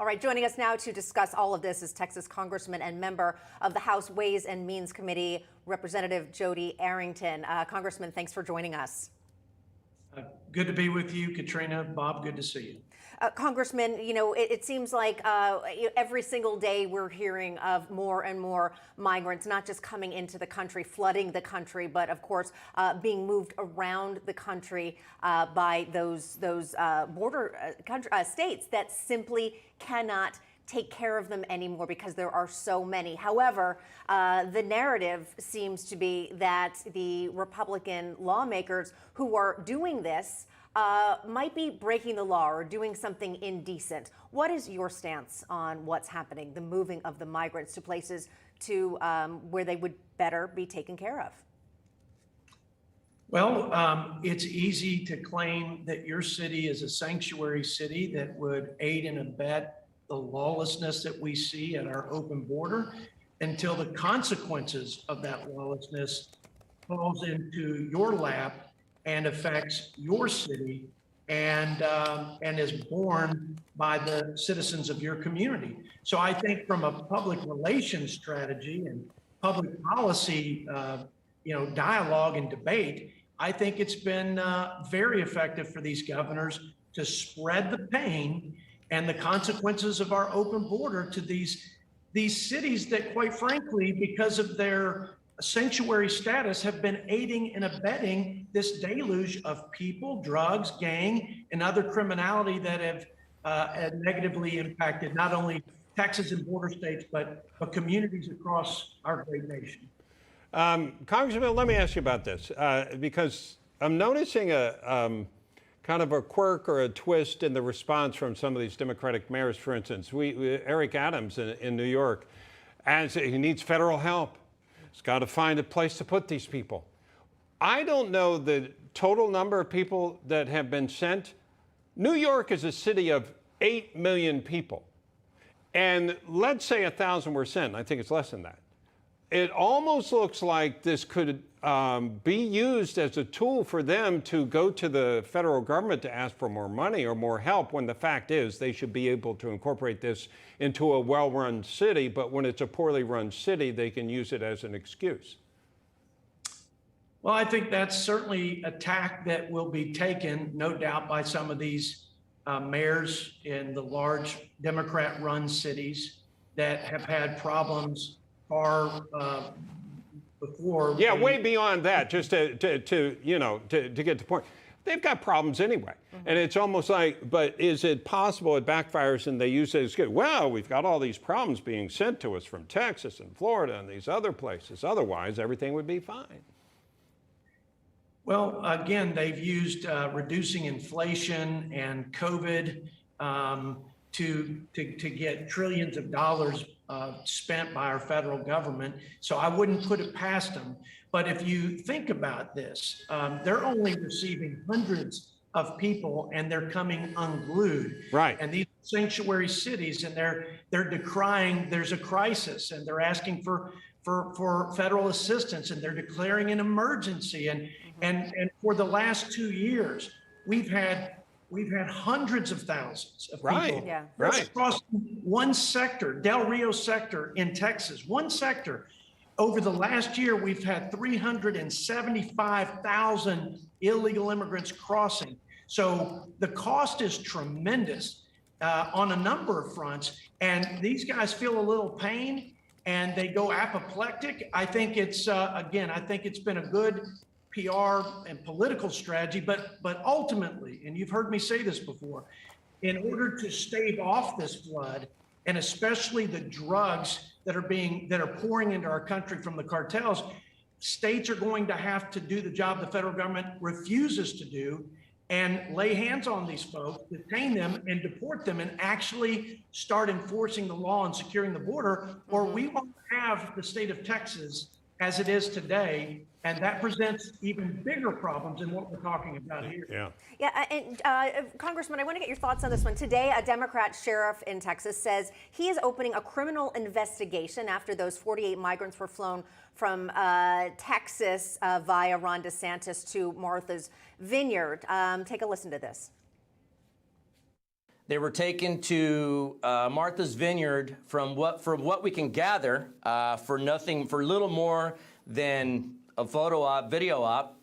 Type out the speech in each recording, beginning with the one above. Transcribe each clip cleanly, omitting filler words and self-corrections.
All right, joining us now to discuss all of this is Texas Congressman and member of the House Ways and Means Committee, Representative Jodey Arrington. Congressman, thanks for joining us. Good to be with you, Katrina. Bob, good to see you. Congressman, you know, it seems like every single day we're hearing of more and more migrants, not just coming into the country, flooding the country, but of course being moved around the country by those border states that simply cannot take care of them anymore because there are so many. However, the narrative seems to be that the Republican lawmakers who are doing this might be breaking the law or doing something indecent. What is your stance on what's happening, the moving of the migrants to places to where they would better be taken care of? Well, it's easy to claim that your city is a sanctuary city that would aid and abet the lawlessness that we see at our open border until the consequences of that lawlessness falls into your lap and affects your city and is borne by the citizens of your community. So I think from a public relations strategy and public policy, dialogue and debate, I think it's been very effective for these governors to spread the pain and the consequences of our open border to these cities that, quite frankly, because of their sanctuary status, have been aiding and abetting this deluge of people, drugs, gang, and other criminality that have negatively impacted not only Texas and border states, but communities across our great nation. Congressman, let me ask you about this, because I'm noticing a kind of a quirk or a twist in the response from some of these Democratic mayors. For instance, Eric Adams in New York, as he needs federal help. He's got to find a place to put these people. I don't know the total number of people that have been sent. New York is a city of 8 million people. And let's say 1,000 were sent. I think it's less than that. It almost looks like this could be used as a tool for them to go to the federal government to ask for more money or more help, when the fact is they should be able to incorporate this into a well-run city. But when it's a poorly run city, they can use it as an excuse. Well, I think that's certainly a tack that will be taken, no doubt, by some of these mayors in the large Democrat-run cities that have had problems far before. Yeah, way beyond that, just to get the point. They've got problems anyway. Mm-hmm. And it's almost like, but is it possible it backfires and they use it as good? Well, we've got all these problems being sent to us from Texas and Florida and these other places. Otherwise, everything would be fine. Well, again, they've used reducing inflation and COVID to get trillions of dollars spent by our federal government. So I wouldn't put it past them. But if you think about this, they're only receiving hundreds of people and they're coming unglued. Right. And these sanctuary cities, and they're decrying there's a crisis, and they're asking for federal assistance, and they're declaring an emergency. And for the last 2 years, we've had hundreds of thousands of people across one sector, Del Rio sector in Texas, one sector. Over the last year, we've had 375,000 illegal immigrants crossing. So the cost is tremendous on a number of fronts. And these guys feel a little pain and they go apoplectic. I think it's, I think it's been a good PR and political strategy, but ultimately, and you've heard me say this before, in order to stave off this flood, and especially the drugs that are pouring into our country from the cartels, states are going to have to do the job the federal government refuses to do, and lay hands on these folks, detain them and deport them, and actually start enforcing the law and securing the border, or we won't have the state of Texas as it is today. And that presents even bigger problems than what we're talking about here. Yeah, and Congressman, I want to get your thoughts on this one. Today, a Democrat sheriff in Texas says he is opening a criminal investigation after those 48 migrants were flown from Texas via Ron DeSantis to Martha's Vineyard. Take a listen to this. They were taken to Martha's Vineyard from what we can gather for little more than a photo op, video op,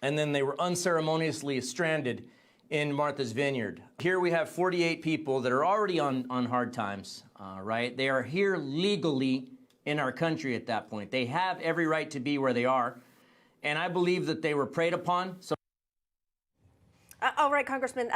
and then they were unceremoniously stranded in Martha's Vineyard. Here we have 48 people that are already on hard times, right? They are here legally in our country at that point. They have every right to be where they are, and I believe that they were preyed upon. So all right, Congressman,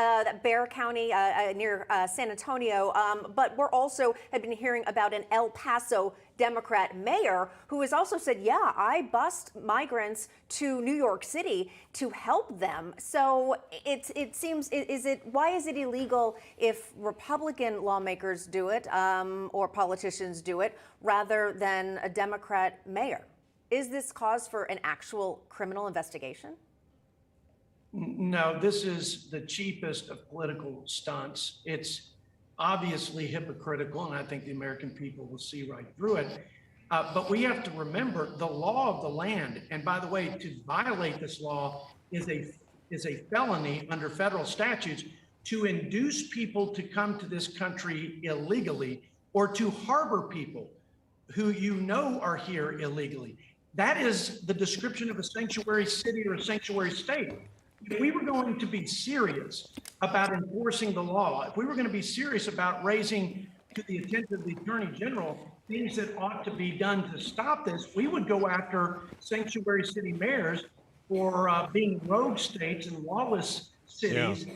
Bexar County near San Antonio, but we're also have been hearing about an El Paso Democrat mayor who has also said, yeah, I bust migrants to New York City to help them. So it seems, why is it illegal if Republican lawmakers do it or politicians do it rather than a Democrat mayor? Is this cause for an actual criminal investigation? No, this is the cheapest of political stunts. It's obviously hypocritical, and I think the American people will see right through it. But we have to remember the law of the land. And by the way, to violate this law is a felony under federal statutes to induce people to come to this country illegally or to harbor people who you know are here illegally. That is the description of a sanctuary city or a sanctuary state. If we were going to be serious about enforcing the law, if we were going to be serious about raising to the attention of the Attorney General things that ought to be done to stop this, we would go after sanctuary city mayors for being rogue states and lawless cities,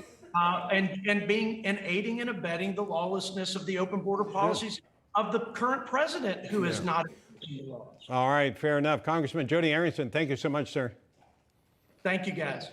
and aiding and abetting the lawlessness of the open border policies of the current president, who is not enforcing the laws. All right, fair enough. Congressman Jodey Arrington, thank you so much, sir. Thank you, guys.